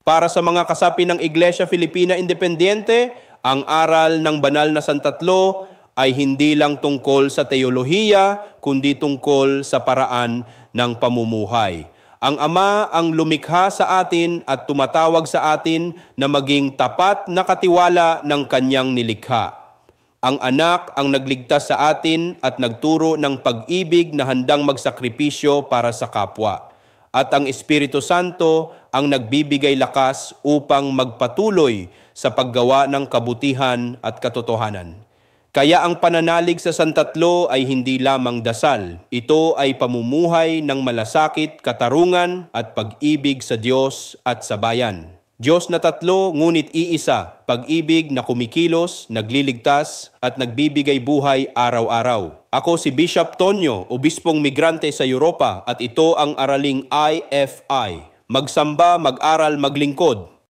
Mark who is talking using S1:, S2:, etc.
S1: Para sa mga kasapi ng Iglesia Filipina Independiente, ang aral ng banal na santatlo ay hindi lang tungkol sa teolohiya, kundi tungkol sa paraan ng pamumuhay. Ang Ama ang lumikha sa atin at tumatawag sa atin na maging tapat na katiwala ng kanyang nilikha. Ang Anak ang nagligtas sa atin at nagturo ng pag-ibig na handang magsakripisyo para sa kapwa. At ang Espiritu Santo ang nagbibigay lakas upang magpatuloy sa paggawa ng kabutihan at katotohanan. Kaya ang pananalig sa santatlo ay hindi lamang dasal. Ito ay pamumuhay ng malasakit, katarungan at pag-ibig sa Diyos at sa bayan. Diyos na tatlo, ngunit iisa, pag-ibig na kumikilos, nagliligtas at nagbibigay buhay araw-araw. Ako si Bishop Tonyo, obispong migrante sa Europa at ito ang araling IFI. Magsamba, mag-aral, maglingkod.